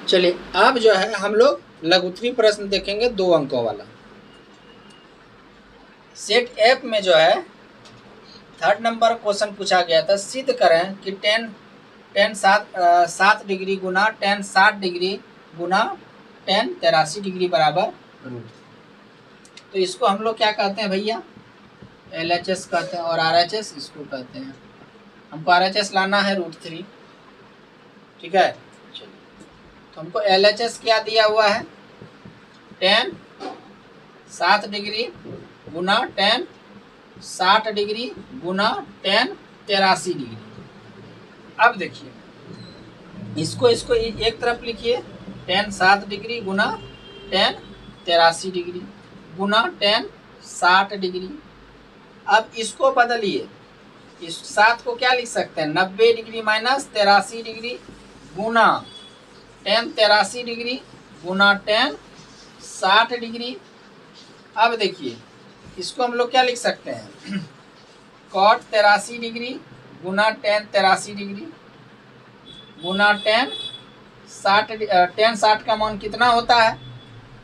चलिए अब जो है हम लोग लघुत्तरी प्रश्न देखेंगे 2 अंकों वाला। सेट एफ में जो है 3rd नंबर क्वेश्चन पूछा गया था, सिद्ध करें कि टेन 7 डिग्री गुना टेन 60 डिग्री गुना टेन 83 डिग्री बराबर रूट। तो इसको हम लोग क्या कहते हैं भैया, LHS कहते हैं और RHS इसको कहते हैं। हमको RHS लाना है √3, ठीक है। तो हमको LHS क्या दिया हुआ है, टेन 7 डिग्री गुना टेन 60 डिग्री गुना टेन 83 डिग्री। अब देखिए इसको एक तरफ लिखिए, टेन 7 डिग्री गुना टेन 83 डिग्री गुना टेन 60 डिग्री। अब इसको बदलिए, इस 7 को क्या लिख सकते हैं, 90 डिग्री माइनस 83 डिग्री गुना टेन 83 डिग्री गुना टेन 60 डिग्री। अब देखिए इसको हम लोग क्या लिख सकते हैं, कॉट 83 डिग्री गुना टेन 83 डिग्री गुना टेन 60 का मान कितना होता है,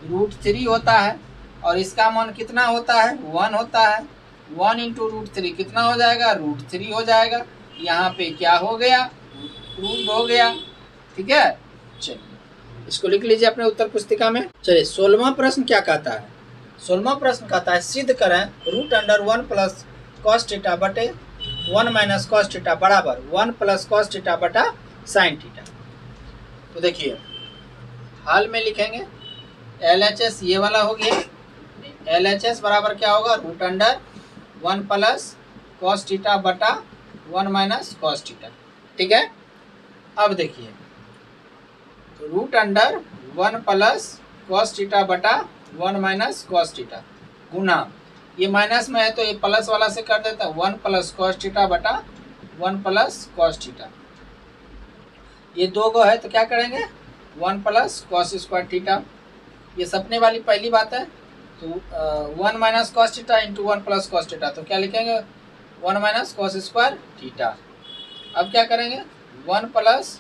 √3 होता है, और इसका मान कितना होता है, 1 होता है। 1 इंटू √3 कितना हो जाएगा, √3 हो जाएगा। यहाँ पे क्या हो गया, रूट हो गया, ठीक है। चलिए इसको लिख लीजिए अपने उत्तर पुस्तिका में। चलिए 16वां प्रश्न क्या कहता है, 16वां प्रश्न कहता है सिद्ध करें √1 प्लस कॉस थीटा बटे 1 माइनस कॉस थीटा बराबर 1 प्लस कॉस थीटा बटा साइन थीटा। तो देखिए हाल में लिखेंगे LHS ये वाला हो गया, LHS बराबर क्या होगा, √1 प्लस कॉस थीटा बटा 1 माइनस कॉस थीटा, ठीक है। अब देखिए √1 प्लस कॉस थीटा बटा 1 माइनस कॉस थीटा गुना, ये माइनस में है तो ये प्लस वाला से कर देता है, 1 प्लस कॉस थीटा बटा 1 प्लस कॉस थीटा। ये 2 गो है तो क्या करेंगे, 1 प्लस कॉस स्क्वायर थीटा, ये सपने वाली पहली बात है। तो 1 minus cos theta into 1 plus cos theta, तो क्या लिखेंगे, 1 माइनस कॉस स्क्वायर थीटा। अब क्या करेंगे, 1 plus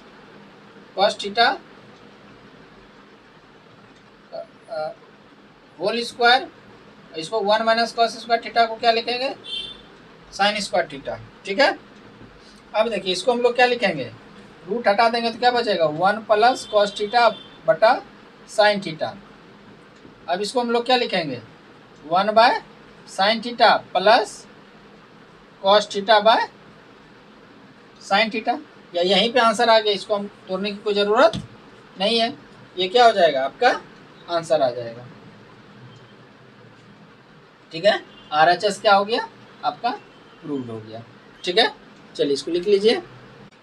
cos theta whole square, इसको 1 माइनस कॉस स्क्वायर थीटा को क्या लिखेंगे, साइन स्क्वायर थीटा, ठीक है। अब देखिए इसको हम लोग क्या लिखेंगे, रूट हटा देंगे तो क्या बचेगा, 1 प्लस कॉस थीटा बटा साइन थीटा। अब इसको हम लोग क्या लिखेंगे, 1 by sine theta plus cos theta by sine theta, या यहीं पे आंसर आ गया, इसको हम तोड़ने की कोई ज़रूरत नहीं है, ये क्या हो जाएगा, आपका आंसर आ जाएगा, ठीक है। RHS क्या हो गया, आपका प्रूव्ड हो गया, ठीक है। चलिए इसको लिख लीजिए।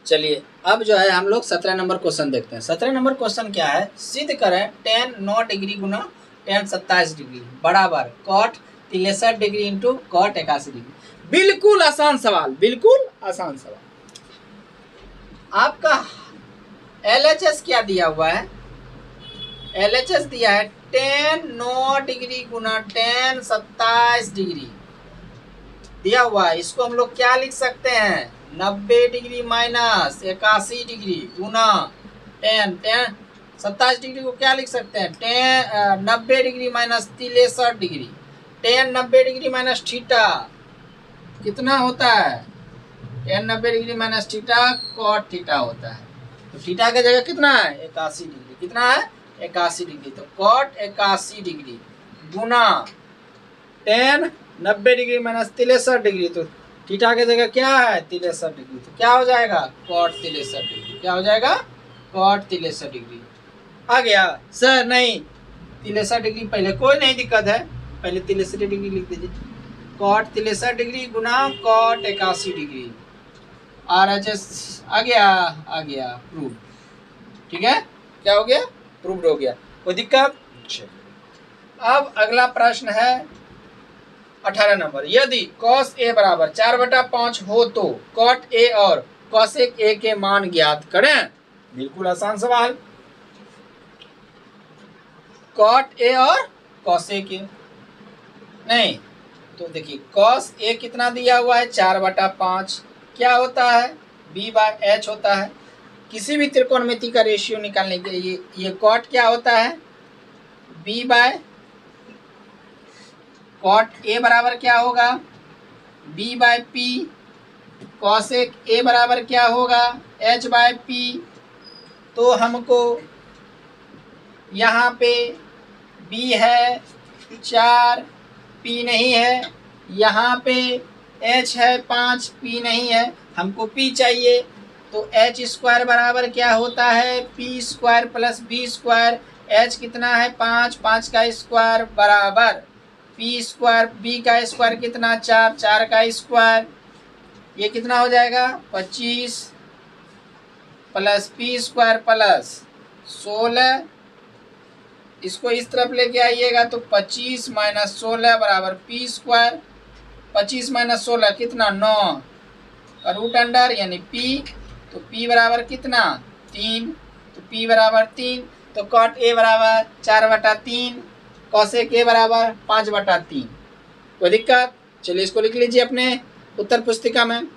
चलिए अब जो है हम लोग 17 नंबर क्वेश्चन देखते हैं। 17 नंबर क्वेश्चन क्या है, सिद्ध करें टेन 9 डिग्री गुना टेन 27 डिग्री बराबर cot 63 degree into cot 81 degree. बिल्कुल आसान सवाल, बिल्कुल आसान सवाल। आपका LHS क्या दिया हुआ है, LHS दिया है टेन 9 डिग्री गुना टेन 27 डिग्री दिया हुआ है। इसको हम लोग क्या लिख सकते हैं, 90 डिग्री माइनस 81 डिग्री गुना टेन 27 डिग्री को क्या लिख सकते हैं, 90 degree minus 63 degree, tan 90 degree minus theta कितना होता है, tan 90 degree minus theta cot theta होता है। तो थीटा की जगह कितना है, 81 डिग्री, कितना है 81 डिग्री। तो कॉट 81 डिग्री गुना टेन 90 डिग्री माइनस 63 डिग्री, तो थीटा की जगह क्या है 63 डिग्री, तो क्या हो जाएगा कॉट 63 डिग्री, क्या हो जाएगा कॉट 63 डिग्री। आ गया सर, नहीं 63 डिग्री पहले, कोई नहीं दिक्कत है, पहले 63 डिग्री लिख दीजिए, कॉट 63 डिग्री गुना कॉट 81 डिग्री। RHS आ गया प्रूव, ठीक है, क्या हो गया, प्रूव्ड हो गया, कोई दिक्कत। अब अगला प्रश्न है 18 नंबर, यदि cos A बराबर 4/5 हो तो cot A और cosec A के मान ज्ञात करें। बिल्कुल आसान सवाल, cot A और cosec A, नहीं तो देखिए cos A कितना दिया हुआ है 4/5, क्या होता है B/H होता है, किसी भी त्रिकोणमिति का रेशियो निकालने के लिए ये कॉट क्या होता है, बी बाय कॉट ए बराबर क्या होगा, B by P, cosec A बराबर क्या होगा, एच बाय पी। तो हमको यहाँ पे बी है 4, पी नहीं है, यहाँ पे एच है 5, पी नहीं है, हमको पी चाहिए। तो एच स्क्वायर बराबर क्या होता है, P square plus B square. H कितना है 5, 5 का स्क्वायर बराबर पी स्क्वायर, बी का स्क्वायर कितना 4, 4 का स्क्वायर। ये कितना हो जाएगा 25 प्लस पी स्क्वायर प्लस 16। इसको इस तरफ लेके आइएगा तो 25 माइनस 16 बराबर पी स्क्वायर। 25 माइनस 16 कितना 9 का रूट अंडर यानी पी। तो पी बराबर कितना 3, तो पी बराबर 3। तो कॉट ए बराबर 4/3, कॉसेक ए बराबर 5/3। कोई दिक्कत? चलिए इसको लिख लीजिए अपने उत्तर पुस्तिका में।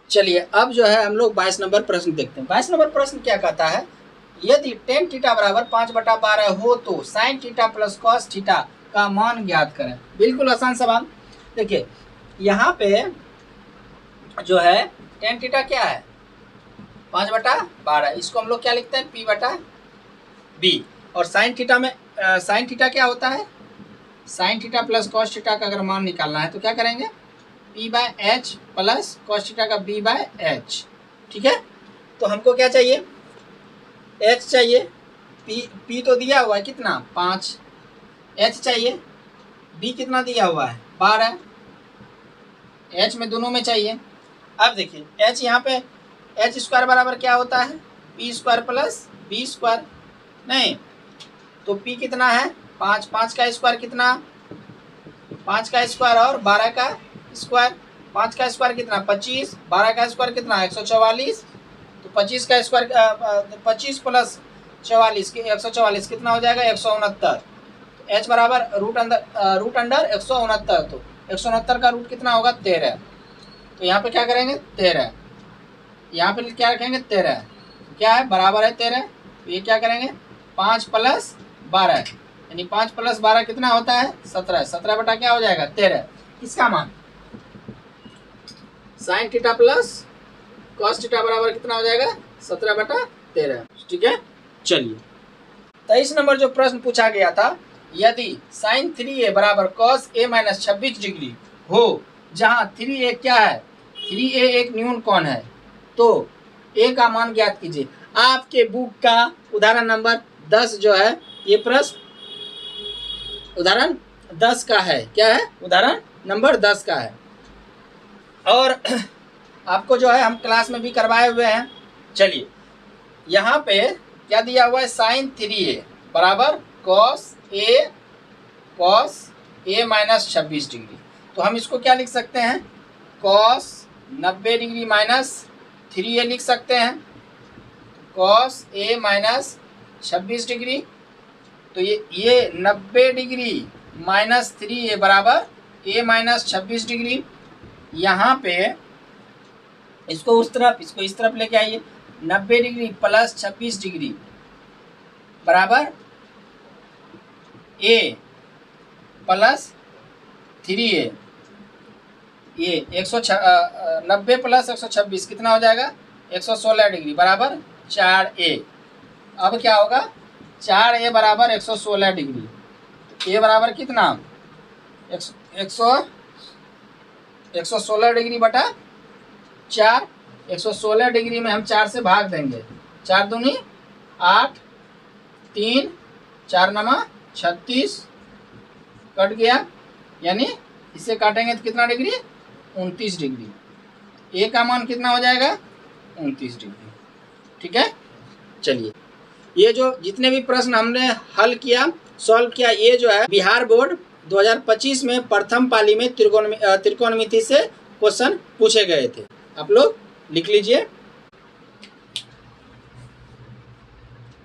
चलिए अब जो है हम लोग 22 नंबर प्रश्न देखते हैं। 22 नंबर प्रश्न क्या कहता है, यदि tan थीटा बराबर 5/12 हो तो sin theta plus cos theta का मान ज्ञात करें। बिल्कुल आसान सवाल। देखिए यहाँ पे जो है tan थीटा क्या है 5/12, इसको हम लोग क्या लिखते हैं p/b। और sin थीटा में sin थीटा क्या होता है, sin theta plus cos theta का अगर मान निकालना है तो क्या करेंगे p/h प्लस cos थीटा का b/h। ठीक है, तो हमको क्या चाहिए h चाहिए, p तो दिया हुआ है कितना 5, h चाहिए, b कितना दिया हुआ है 12, h में दोनों में चाहिए। अब देखिए h यहाँ पे h स्क्वायर बराबर क्या होता है p square plus b square, नहीं तो p कितना है 5, 5 का स्क्वायर कितना 5 का स्क्वायर और 12 का स्क्वायर। 5 का स्क्वायर कितना 25, 12 का स्क्वायर कितना 144। तो 25 का स्क्वायर 25 प्लस 44 144 कितना हो जाएगा 169। h बराबर रूट अंडर 169। तो 169 का रूट कितना होगा 13। तो यहाँ पे क्या करेंगे 13, यहाँ पे क्या रखेंगे 13, क्या है बराबर है 13। तो ये क्या करेंगे 5 प्लस 12 यानी 5 प्लस 12 कितना होता है 17। 17 बटा क्या हो जाएगा 13। किसका मान sine theta plus cos theta बराबर कितना हो जाएगा 17/13। ठीक है, चलिए 23 नंबर जो प्रश्न पूछा गया था, यदि साइन 3a बराबर कॉस a माइनस 26 डिग्री हो, जहां 3a क्या है 3a एक न्यून कोण है, तो a का मान ज्ञात कीजिए। आपके बुक का उदाहरण नंबर 10 जो है ये प्रश्न उदाहरण 10 का है। क्या है उदाहरण नंबर 10 का है, और आपको जो है हम क्लास में भी करवाए हुए हैं। चलिए यहाँ पे क्या दिया हुआ है साइन 3a बराबर कॉस a माइनस 26 डिग्री। तो हम इसको क्या लिख सकते हैं कॉस 90 डिग्री माइनस 3a लिख सकते हैं, कॉस a माइनस 26 डिग्री। तो ये 90 डिग्री माइनस 3a बराबर a माइनस 26 डिग्री। यहाँ पे इसको उस तरफ इसको इस तरफ लेके आइए, 90 डिग्री प्लस 26 डिग्री बराबर a प्लस 3a। ये 90 प्लस 126 कितना हो जाएगा 116 डिग्री बराबर 4a। अब क्या होगा 4a बराबर 116 डिग्री। a बराबर कितना 116 डिग्री बटा 4। 116 डिग्री में हम 4 से भाग देंगे, 4 दूनी 8, 3 4 नमा 36 कट गया, यानी इसे काटेंगे तो कितना डिग्री 29 डिग्री। ए का मान कितना हो जाएगा 29 डिग्री। ठीक है, चलिए ये जो जितने भी प्रश्न हमने हल किया सॉल्व किया, ये जो है बिहार बोर्ड 2025 में प्रथम पाली में त्रिकोणमिति से क्वेश्चन पूछे गए थे। आप लोग लिख लीजिए।